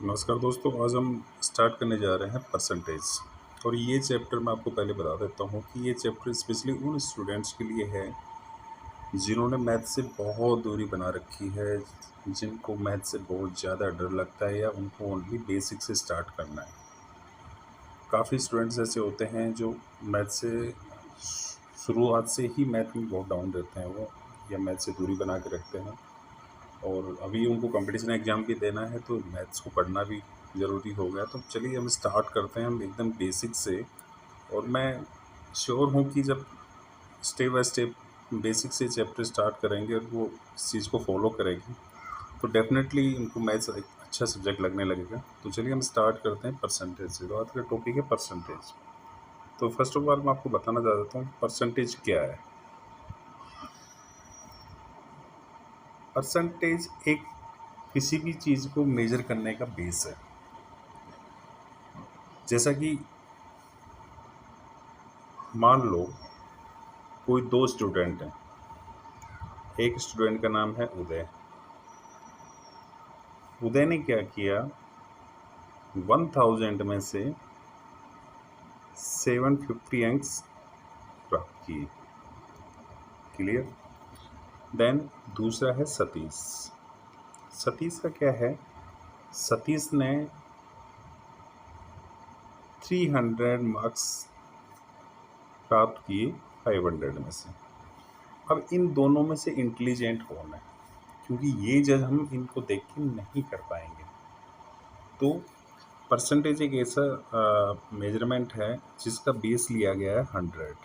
नमस्कार दोस्तों, आज हम स्टार्ट करने जा रहे हैं परसेंटेज। और ये चैप्टर मैं आपको पहले बता देता हूँ कि ये चैप्टर स्पेशली उन स्टूडेंट्स के लिए है जिन्होंने मैथ से बहुत दूरी बना रखी है, जिनको मैथ से बहुत ज़्यादा डर लगता है या उनको ओनली बेसिक से स्टार्ट करना है। काफ़ी स्टूडेंट्स ऐसे होते हैं जो मैथ से शुरुआत से ही मैथ में बहुत डाउन रहते हैं वो, या मैथ से दूरी बना के रखते हैं। और अभी उनको कंपटीशन एग्ज़ाम भी देना है तो मैथ्स को पढ़ना भी ज़रूरी हो गया। तो चलिए हम स्टार्ट करते हैं, हम एकदम बेसिक से। और मैं श्योर हूँ कि जब स्टेप बाय स्टेप बेसिक से चैप्टर स्टार्ट करेंगे और वो इस चीज़ को फॉलो करेंगे तो डेफिनेटली उनको मैथ्स एक अच्छा सब्जेक्ट लगने लगेगा। तो चलिए हम स्टार्ट करते हैं परसेंटेज से। तो आज का टॉपिक है परसेंटेज। तो फर्स्ट ऑफ ऑल मैं आपको बताना चाहता हूँ परसेंटेज क्या है। परसेंटेज एक किसी भी चीज़ को मेजर करने का बेस है। जैसा कि मान लो कोई दो स्टूडेंट हैं। एक स्टूडेंट का नाम है उदय। उदय ने क्या किया, 1000 में से 750 अंक प्राप्त किए। क्लियर। देन दूसरा है सतीश। सतीश का क्या है, सतीश ने 300 मार्क्स प्राप्त किए 500 में से। अब इन दोनों में से इंटेलिजेंट कौन है, क्योंकि ये जज हम इनको देख के नहीं कर पाएंगे। तो परसेंटेज एक ऐसा मेजरमेंट है जिसका बेस लिया गया है 100।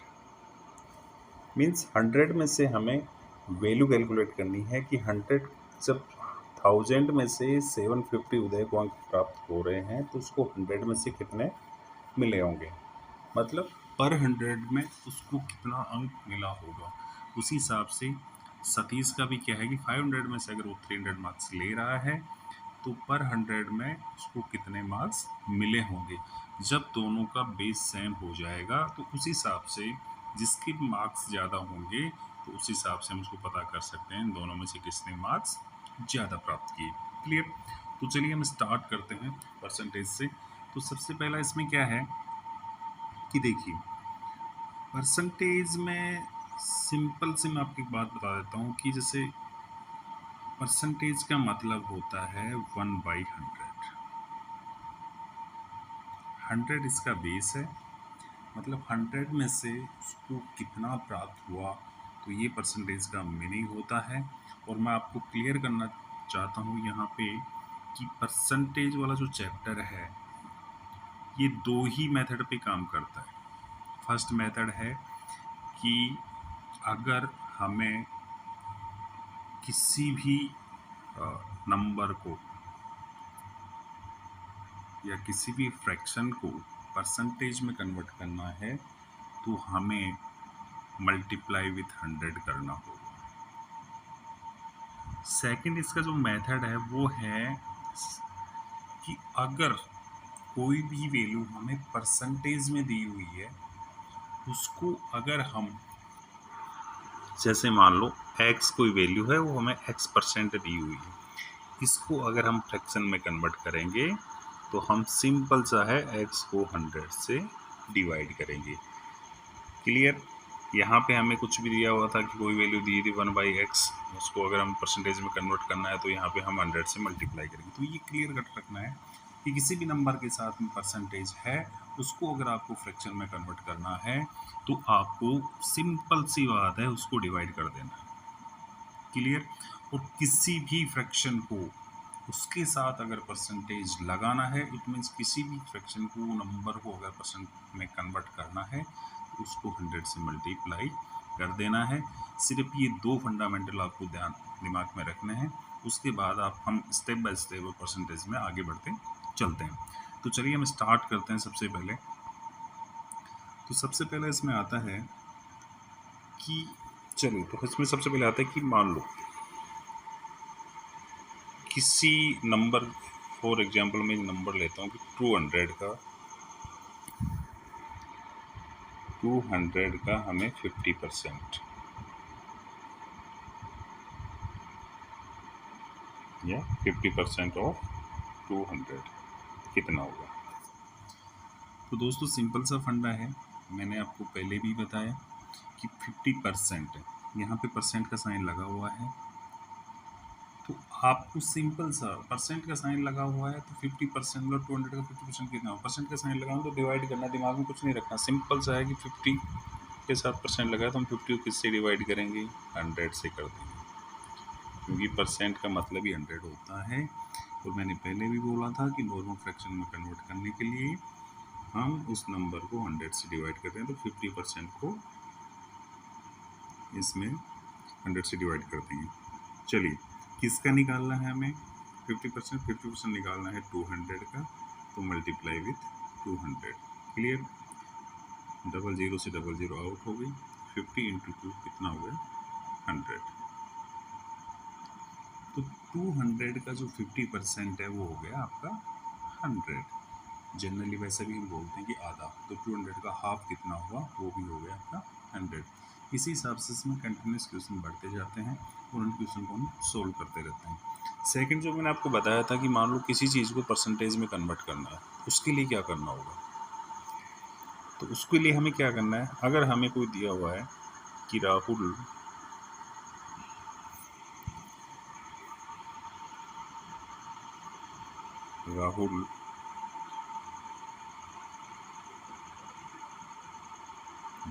मीन्स 100 में से हमें वैल्यू कैलकुलेट करनी है कि 100 जब 1000 में से 750 उदय को अंक प्राप्त हो रहे हैं तो उसको 100 में से कितने मिले होंगे, मतलब पर 100 में उसको कितना अंक मिला होगा। उसी हिसाब से सतीश का भी क्या है कि 500 में से अगर वो 300 मार्क्स ले रहा है तो पर 100 में उसको कितने मार्क्स मिले होंगे। जब दोनों का बेस सेम हो जाएगा तो उस हिसाब से जिसके मार्क्स ज़्यादा होंगे तो उस हिसाब से हम उसको पता कर सकते हैं दोनों में से किसने मार्क्स ज़्यादा प्राप्त किए। क्लियर। तो चलिए हम स्टार्ट करते हैं परसेंटेज से। तो सबसे पहला इसमें क्या है कि देखिए परसेंटेज में सिंपल से मैं आपको एक बात बता देता हूँ कि जैसे परसेंटेज का मतलब होता है 1/100। 100 इसका बेस है, मतलब 100 में से उसको कितना प्राप्त हुआ तो ये परसेंटेज का मीनिंग होता है। और मैं आपको क्लियर करना चाहता हूँ यहाँ पे कि परसेंटेज वाला जो चैप्टर है ये दो ही मेथड पे काम करता है। फर्स्ट मेथड है कि अगर हमें किसी भी नंबर को या किसी भी फ्रैक्शन को परसेंटेज में कन्वर्ट करना है तो हमें मल्टीप्लाई विथ 100 करना होगा। सेकंड इसका जो मेथड है वो है कि अगर कोई भी वैल्यू हमें परसेंटेज में दी हुई है उसको अगर हम जैसे मान लो x कोई वैल्यू है वो हमें x% दी हुई है, इसको अगर हम फ्रैक्शन में कन्वर्ट करेंगे तो हम सिंपल सा है x को 100 से डिवाइड करेंगे। क्लियर। यहाँ पे हमें कुछ भी दिया हुआ था कि कोई वैल्यू दी थी 1/x, उसको अगर हम परसेंटेज में कन्वर्ट करना है तो यहाँ पे हम 100 से मल्टीप्लाई करेंगे। तो ये क्लियर कट रखना है कि किसी भी नंबर के साथ में परसेंटेज है उसको अगर आपको फ्रैक्शन में कन्वर्ट करना है तो आपको सिंपल सी बात है उसको डिवाइड कर देना है। क्लियर। और किसी भी फ्रैक्शन को उसके साथ अगर परसेंटेज लगाना है इट मीन्स किसी भी फ्रैक्शन को नंबर को अगर परसेंट में कन्वर्ट करना है तो उसको 100 से मल्टीप्लाई कर देना है। सिर्फ ये दो फंडामेंटल आपको दिमाग में रखने हैं, उसके बाद हम स्टेप बाय स्टेप परसेंटेज में आगे बढ़ते चलते हैं। तो चलिए हम स्टार्ट करते हैं। सबसे पहले तो सबसे पहले इसमें आता है कि चलिए तो इसमें सबसे पहले आता है कि मान लो किसी नंबर, फॉर एग्जांपल मैं नंबर लेता हूँ कि 200 का हमें 50% या 50% ऑफ 200 कितना होगा? तो दोस्तों सिंपल सा फंडा है, मैंने आपको पहले भी बताया कि 50% यहाँ पे परसेंट का साइन लगा हुआ है, तो आपको सिंपल सा परसेंट का साइन लगा हुआ है तो 50% मतलब 200 का 50% कितना हो, परसेंट का साइन लगाऊँ तो डिवाइड करना, दिमाग में कुछ नहीं रखना, सिंपल सा है कि 50 के साथ परसेंट लगा है तो हम 50 को किससे डिवाइड करेंगे, 100 से कर देंगे, क्योंकि परसेंट का मतलब ही 100 होता है। और मैंने पहले भी बोला था कि नॉर्मल फ्रैक्शन में कन्वर्ट करने के लिए हम उस नंबर को 100 से डिवाइड करते हैं, तो 50% को इसमें 100 से डिवाइड कर देंगे। चलिए किसका निकालना है हमें, 50% निकालना है 200 का, तो मल्टीप्लाई विथ 200। क्लियर, 00 से 00 आउट हो गई, 50 इंटू 2 कितना हो गया, 100। तो 200 का जो 50% है वो हो गया आपका 100। जनरली वैसे भी हम बोलते हैं कि आधा, तो 200 का हाफ कितना हुआ, वो भी हो गया आपका 100। इसी हिसाब से इसमें कंटिन्यूस क्वेश्चन बढ़ते जाते हैं और उन क्वेश्चन को हम सोल्व करते रहते हैं। सेकंड जो मैंने आपको बताया था कि मान लो किसी चीज़ को परसेंटेज में कन्वर्ट करना है, उसके लिए क्या करना होगा, तो उसके लिए हमें क्या करना है, अगर हमें कोई दिया हुआ है कि राहुल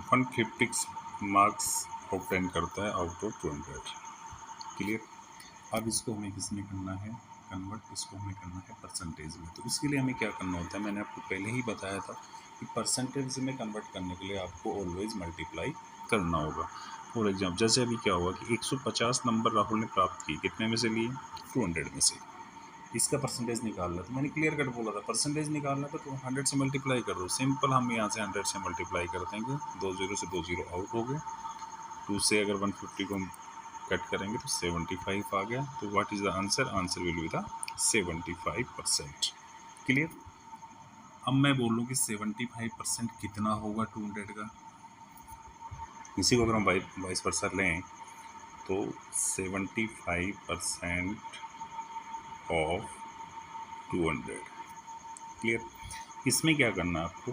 150 मार्क्स ऑब्टेन करता है आउट ऑफ 200। क्लियर, अब इसको हमें किसमें करना है कन्वर्ट, इसको हमें करना है परसेंटेज में। तो इसके लिए हमें क्या करना होता है, मैंने आपको पहले ही बताया था कि परसेंटेज में कन्वर्ट करने के लिए आपको ऑलवेज मल्टीप्लाई करना होगा। फॉर एग्जाम्पल जैसे अभी क्या हुआ कि 150 नंबर राहुल ने प्राप्त किए, कितने में से लिए, 200 में से, इसका परसेंटेज निकालना, तो मैंने क्लियर कट बोला था परसेंटेज निकालना तो 100 से मल्टीप्लाई कर दो, सिंपल हम यहाँ से 100 से मल्टीप्लाई कर देंगे, 20 से 20 आउट हो गए, 2 से अगर 150 को हम कट करेंगे तो 75 आ गया, तो what is the answer, answer will be the 75%। Clear, अब मैं बोल लूँ कि 75% कितना होगा 200 का, इसी को अगर हम वाइस वर्सा लें तो 75% ऑफ 200। क्लियर, इसमें क्या करना है आपको,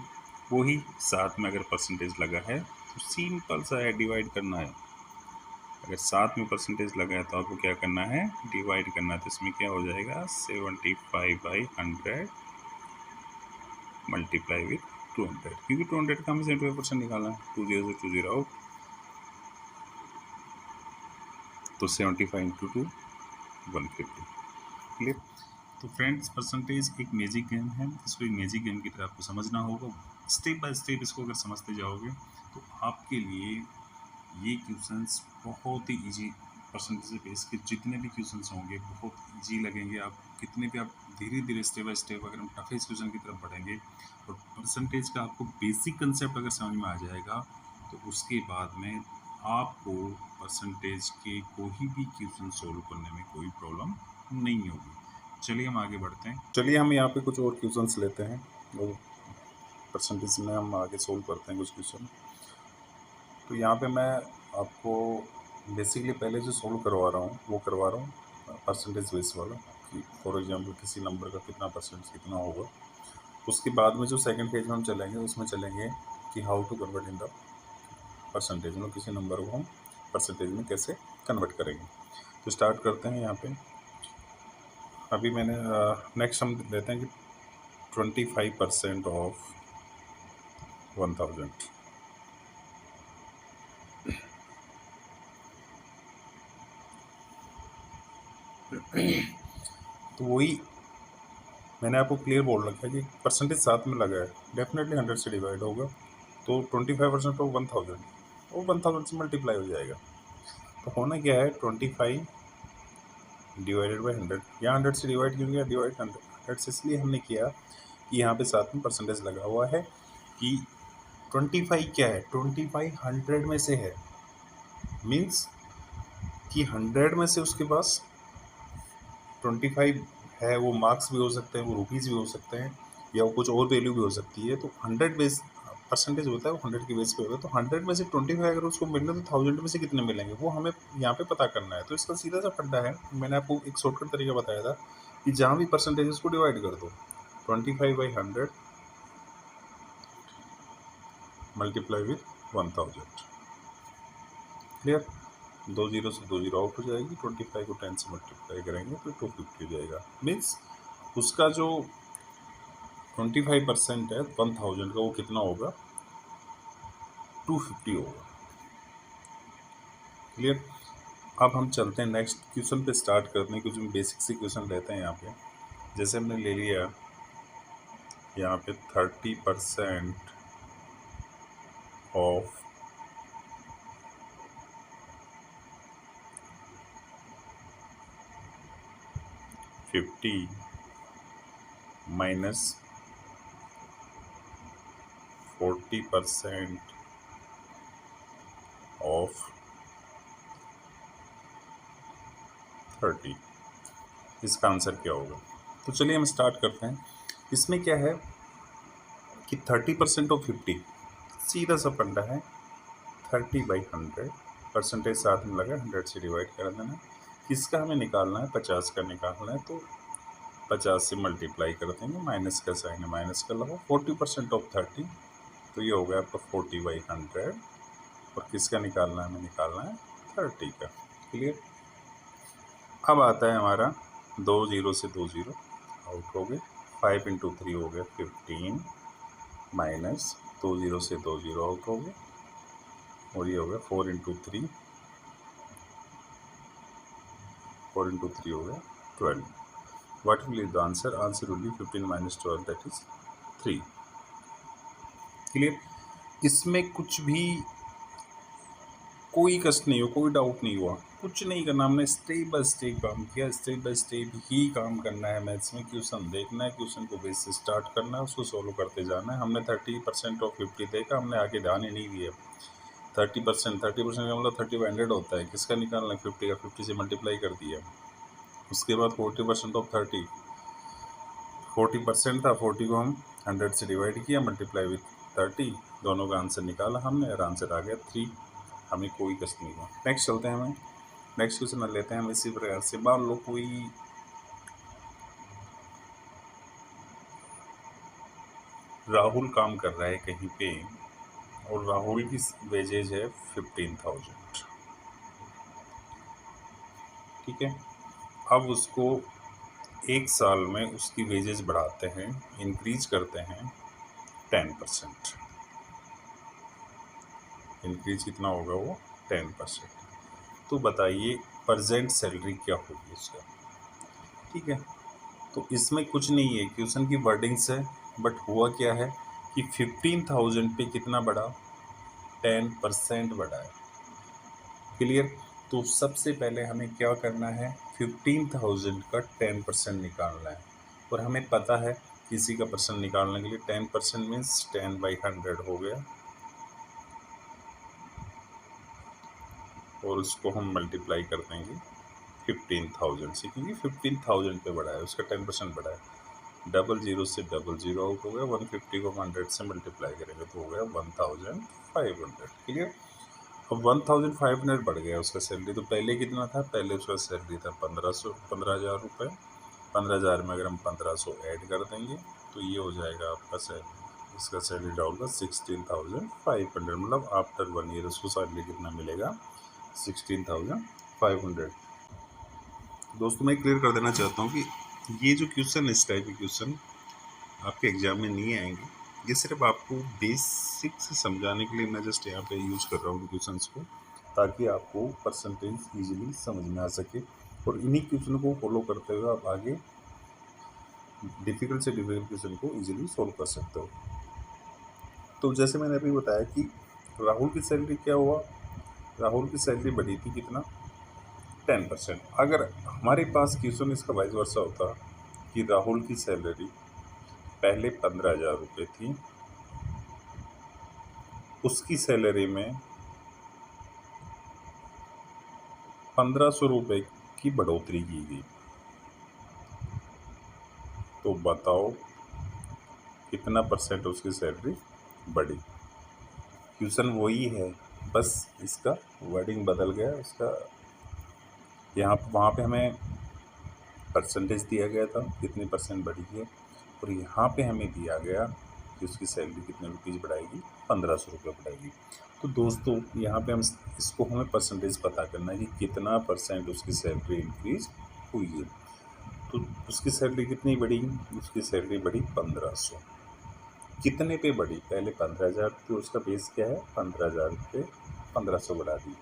वही साथ में अगर परसेंटेज लगा है तो सिंपल सा है, डिवाइड करना है। अगर साथ में परसेंटेज लगा है तो आपको क्या करना है, डिवाइड करना है, तो इसमें क्या हो जाएगा 75/100 मल्टीप्लाई विथ 200, क्योंकि 200 का हमें 75% निकालना है, 20 से 20 आउट, तो 75 इंटू 2 150। क्लियर, तो फ्रेंड्स परसेंटेज एक मैजिक गेम है, इसको एक मैजिक गेम की तरह आपको समझना होगा, स्टेप बाय स्टेप इसको अगर समझते जाओगे तो आपके लिए ये क्वेश्चंस बहुत ही इजी, परसेंटेज बेस के जितने भी क्वेश्चंस होंगे बहुत इजी लगेंगे, आप कितने भी आप धीरे धीरे स्टेप बाय स्टेप अगर हम टफेस्ट क्वेश्चन की तरफ बढ़ेंगे और परसेंटेज का आपको बेसिक कंसेप्ट अगर समझ में आ जाएगा तो उसके बाद में आपको परसेंटेज के कोई भी क्वेश्चन सोल्व करने में कोई प्रॉब्लम नहीं होगी। चलिए हम आगे बढ़ते हैं, चलिए हम यहाँ पे कुछ और क्वेश्चंस लेते हैं और परसेंटेज में हम आगे सोल्व करते हैं कुछ क्वेश्चन। तो यहाँ पे मैं आपको बेसिकली पहले जो सोल्व करवा रहा हूँ वो करवा रहा हूँ परसेंटेज बेस वाला, कि फॉर एग्जांपल किसी नंबर का कितना परसेंट कितना होगा। उसके बाद में जो सेकंड पेज में हम चलेंगे उसमें चलेंगे कि how to convert in the percentage, मतलब किसी नंबर को हम परसेंटेज में कैसे कन्वर्ट करेंगे। तो स्टार्ट करते हैं यहाँ पे। अभी मैंने नेक्स्ट हम लेते हैं कि 25% ऑफ 1000। तो वही मैंने आपको क्लियर बोल रखा है कि परसेंटेज साथ में लगा है, डेफिनेटली 100 से डिवाइड होगा, तो 25% ऑफ 1000 वो 1000 से मल्टीप्लाई हो जाएगा। तो होना क्या है 25 डिवाइडेड बाई 100, यहाँ 100 से डिवाइड क्यों किया, डिवाइड 100 से इसलिए हमने किया कि यहाँ पे साथ में परसेंटेज लगा हुआ है कि 25 क्या है, 25 100 में से है, मीन्स कि 100 में से उसके पास 25 है, वो मार्क्स भी हो सकते हैं, वो रुपीज़ भी हो सकते हैं, या वो कुछ और वैल्यू भी हो सकती है। तो 100 बेस परसेंटेज होता है वो 100 के बेस पे होगा, तो 100 में से 25 अगर उसको मिल रहा है तो 1000 में से कितने मिलेंगे वो हमें यहाँ पे पता करना है। तो इसका सीधा सा फंडा है, मैंने आपको एक शॉर्टकट तरीका बताया था, कि जहाँ भी परसेंटेजेस को डिवाइड कर दो, 25/100 मल्टीप्लाई विथ 1000। क्लियर? 2 जीरो से 2 जीरो आउट हो जाएगी, 25 को 10 से मल्टीप्लाई करेंगे तो 250 हो जाएगा। मीन्स उसका जो 25% है 1000 का, वो कितना होगा? 250 होगा। क्लियर? अब हम चलते हैं नेक्स्ट क्वेश्चन पे स्टार्ट करने के। जो बेसिक से क्वेश्चन रहते हैं यहाँ पे, जैसे हमने ले लिया यहाँ पे 30% ऑफ 50 माइनस 40% ऑफ 30, इसका आंसर क्या होगा? तो चलिए हम स्टार्ट करते हैं। इसमें क्या है कि 30% ऑफ 50, सीधा सा फंडा है, 30/100, परसेंटेज साथ में लगा, 100 से डिवाइड कर देना। किसका हमें निकालना है? 50 का निकालना है, तो 50 से मल्टीप्लाई कर देंगे, माइनस का साइन है, माइनस का लगाओ। 40% ऑफ 30, तो ये हो गया आपका 40/100। और किसका निकालना है? हमें निकालना है 30 का। क्लियर? अब आता है हमारा 2 जीरो से 2 जीरो आउट हो गए, 5 × 3 हो गया 15, माइनस 2 जीरो से 2 जीरो आउट हो गए, और ये हो गया 4 × 3, 4 × 3 हो गया 12। What will be the answer? Answer will be 15 minus 12, that is 3. Clear? इसमें कुछ भी कोई कष्ट नहीं हो, कोई डाउट नहीं हुआ, कुछ नहीं करना। हमने स्टेप बाय स्टेप काम किया, स्टेप बाय स्टेप ही काम करना है। मैथ्स में क्वेश्चन देखना है, क्वेश्चन को बेस से स्टार्ट करना है, उसको सॉल्व करते जाना है। हमने 30% ऑफ 50 देखा, हमने आगे ध्यान ही नहीं दिया। 30% का मतलब 30/100 होता है। किसका निकालना है? 50 का। 50 से मल्टीप्लाई कर दिया। उसके बाद 40% ऑफ 30, 40% था, 40 को हम 100 से डिवाइड किया, मल्टीप्लाई विथ 30, दोनों का आंसर निकाला हमने, और आंसर आ गया 3। हमें कोई कष्ट नहीं हुआ। नेक्स्ट चलते हैं, हमें नेक्स्ट क्वेश्चन लेते हैं हम इसी प्रकार से। मान लो कोई राहुल काम कर रहा है कहीं पे, और राहुल की वेजेज है 15,000। ठीक है? अब उसको एक साल में उसकी वेजेस बढ़ाते हैं, इंक्रीज करते हैं 10%। इंक्रीज कितना होगा? वो 10%। तो बताइए प्रेजेंट सैलरी क्या होगी उसका? ठीक है? तो इसमें कुछ नहीं है, क्वेश्चन की वर्डिंग्स है, बट हुआ क्या है कि 15,000 पे कितना बढ़ा? 10% बढ़ा है। क्लियर? तो सबसे पहले हमें क्या करना है? 15,000 का 10% निकालना है। और हमें पता है किसी का परसेंट निकालने के लिए 10% मीन्स 10/100 हो गया, और उसको हम मल्टीप्लाई कर देंगे 15,000 से, क्योंकि 15,000 पे बढ़ा है, उसका 10% बढ़ा है। 00 से 00 आउट हो गया, 150 को 100 से मल्टीप्लाई करेंगे तो हो गया 1500। क्लियर? अब 1500 बढ़ गया उसका सैलरी। तो पहले कितना था? पहले उसका सैलरी था 15,000 रुपये। 15,000 में अगर हम 1500 ऐड कर देंगे तो ये हो जाएगा आपका सैलरी, इसका सैलरी डाउन का 16,500। मतलब आफ्टर 1 ईयर उसको सैलरी कितना मिलेगा? 16,500। दोस्तों मैं क्लियर कर देना चाहता हूँ कि ये जो क्वेश्चन, इस टाइप के क्वेश्चन आपके एग्जाम में नहीं आएंगे। ये सिर्फ आपको बेसिक से समझाने के लिए मैं जस्ट यहाँ पे यूज कर रहा हूँ क्वेश्चंस को, ताकि आपको परसेंटेज इजीली समझ में आ सके, और इन्हीं क्वेश्चन को फॉलो करते हुए आप आगे डिफ़िकल्ट से डिफ़िकल्ट क्वेश्चन को इजीली सॉल्व कर सकते हो। तो जैसे मैंने अभी बताया कि राहुल की सैलरी क्या हुआ? राहुल की सैलरी बढ़ी थी कितना? 10%। अगर हमारे पास क्वेश्चन इसका वाइस वर्सा होता कि राहुल की सैलरी पहले 15,000 रुपये थी, उसकी सैलरी में 1,500 रुपये की बढ़ोतरी की गई, तो बताओ कितना परसेंट उसकी सैलरी बढ़ी? क्वेश्चन वही है, बस इसका वर्डिंग बदल गया। उसका यहाँ वहाँ पे हमें परसेंटेज दिया गया था कितने परसेंट बढ़ी है, और यहाँ पे हमें दिया गया कि उसकी सैलरी कितने रुपीज़ बढ़ाएगी, 1500 रुपये बढ़ाएगी। तो दोस्तों यहाँ पे हम इसको हमें परसेंटेज पता करना है कि कितना परसेंट उसकी सैलरी इंक्रीज हुई है। तो उसकी सैलरी कितनी बढ़ी, उसकी सैलरी बढ़ी 1500। कितने पे बढ़ी, पहले 15,000 थी, उसका बेस क्या है 15,000 पे 1500 बढ़ा दी।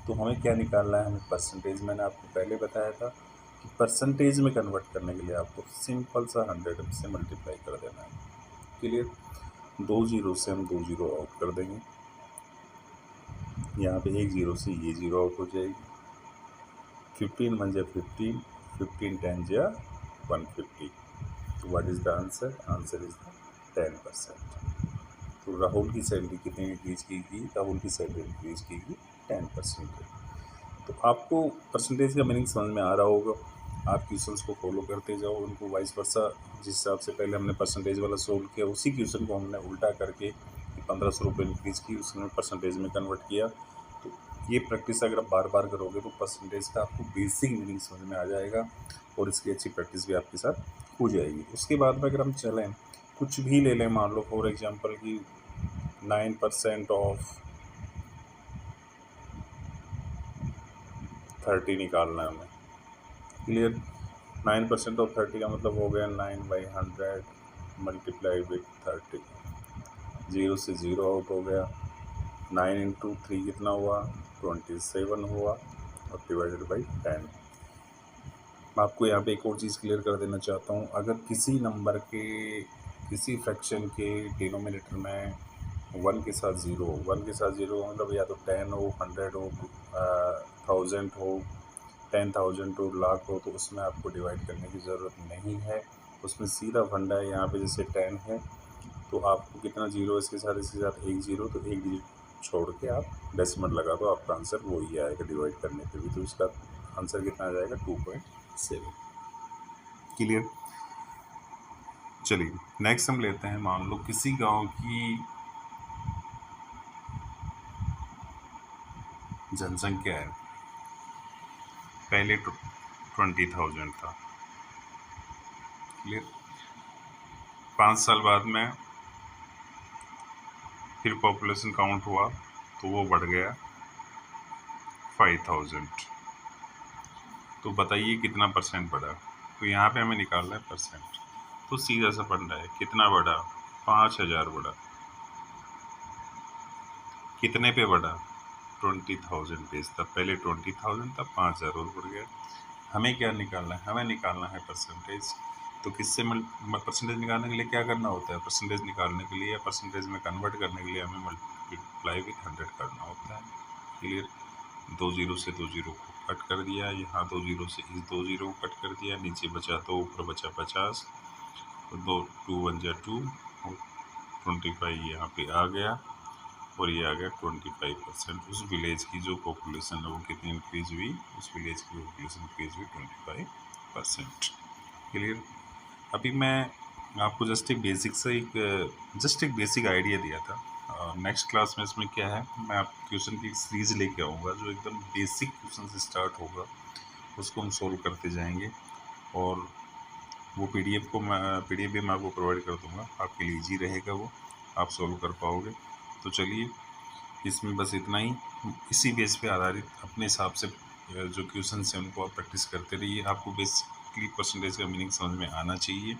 तो हमें क्या निकालना है, हमें परसेंटेज, मैंने आपको पहले बताया था कि परसेंटेज में कन्वर्ट करने के लिए आपको सिंपल सा 100 से मल्टीप्लाई कर देना है। क्लियर, 2 जीरो से हम 2 जीरो आउट कर देंगे, यहाँ पे 1 जीरो से ये जीरो आउट हो जाएगी। 15 1 जा 15, 15 10 जा 150। तो what is the answer, answer is the 10%। तो राहुल की सैलरी कितनी इंक्रीज कीगी, राहुल की सैलरी इंक्रीज कीगी 10%। तो आपको परसेंटेज का मीनिंग समझ में आ रहा होगा। आप क्वेश्चंस को फॉलो करते जाओ, उनको वाइस वर्सा, जिस हिसाब से पहले हमने परसेंटेज वाला सोल्व किया उसी क्वेश्चन को हमने उल्टा करके 1500 रुपये इंक्रीज की, उसने परसेंटेज में कन्वर्ट किया। तो ये प्रैक्टिस अगर आप बार बार करोगे तो परसेंटेज का आपको बेसिक मीनिंग समझ में आ जाएगा और इसकी अच्छी प्रैक्टिस भी आपके साथ हो जाएगी। उसके बाद में अगर हम चलें, कुछ भी ले लें, मान लो फॉर एग्जांपल कि 9% ऑफ 30 निकालना है हमें। क्लियर, 9% ऑफ 30 का मतलब हो गया 9/100 मल्टीप्लाई विथ 30, 0 से 0 आउट हो गया। 9 इंटू 3 कितना हुआ, 27 हुआ, और डिवाइडेड बाई 10। मैं आपको यहाँ पे एक और चीज़ क्लियर कर देना चाहता हूँ, अगर किसी नंबर के, किसी फ्रैक्शन के डिनोमिनेटर में 1 के साथ 0, 1 के साथ 0 मतलब या तो 10 हो, 100 हो, 1000 हो, 10,000 हो, लाख हो, तो उसमें आपको डिवाइड करने की ज़रूरत नहीं है। उसमें सीधा फंडा है, यहाँ पे जैसे 10 है तो आपको कितना जीरो है इसके साथ 1 जीरो, तो 1 डिजिट छोड़ के आप डेसिमल लगा दो, आपका आंसर वही आएगा डिवाइड करने पे भी। तो इसका आंसर कितना आ जाएगा, 2.7। क्लियर, चलिए नेक्स्ट हम लेते हैं, मान लो किसी गांव की जनसंख्या है, पहले 20,000 था। क्लियर, 5 साल बाद में फिर पॉपुलेशन काउंट हुआ तो वो बढ़ गया 5,000। तो बताइए कितना परसेंट बढ़ा। तो यहाँ पे हमें निकालना है परसेंट। तो सीधा सा फंडा है, कितना बढ़ा, 5,000 बढ़ा। कितने पे बढ़ा, 20,000 पे। तब पहले 20,000 था, 5,000 और बढ़ गया। हमें क्या निकालना है, हमें निकालना है परसेंटेज। तो किससे परसेंटेज निकालने के लिए क्या करना होता है, परसेंटेज निकालने के लिए या परसेंटेज में कन्वर्ट करने के लिए हमें मल्टीप्लाई विथ 100 करना होता है। क्लियर, 2 जीरो से 2 जीरो को कट कर दिया, यहाँ 2 जीरो से इस 2 जीरो को कट कर दिया, नीचे बचा 2, ऊपर बचा 50, तो 2 1 जा 2, 25 यहाँ पे आ गया, और ये आ गया 25%। उस विलेज की जो पॉपुलेशन है वो कितनी इंक्रीज हुई, उस विलेज की पॉपुलेशन इंक्रीज हुई 25%। क्लियर, अभी मैं आपको जस्ट एक बेसिक आइडिया दिया था। नेक्स्ट क्लास में इसमें क्या है, मैं आप क्वेश्चन की सीरीज लेके आऊँगा जो एकदम बेसिक क्वेश्चन से स्टार्ट होगा, उसको हम सोल्व करते जाएंगे, और वो पीडीएफ भी मैं आपको प्रोवाइड कर दूँगा, आपके लिए ईजी रहेगा, वो आप सोल्व कर पाओगे। तो चलिए इसमें बस इतना ही, इसी बेस पे आधारित अपने हिसाब से जो क्वेश्चन है उनको आप प्रैक्टिस करते रहिए। आपको बेसिकली परसेंटेज का मीनिंग समझ में आना चाहिए।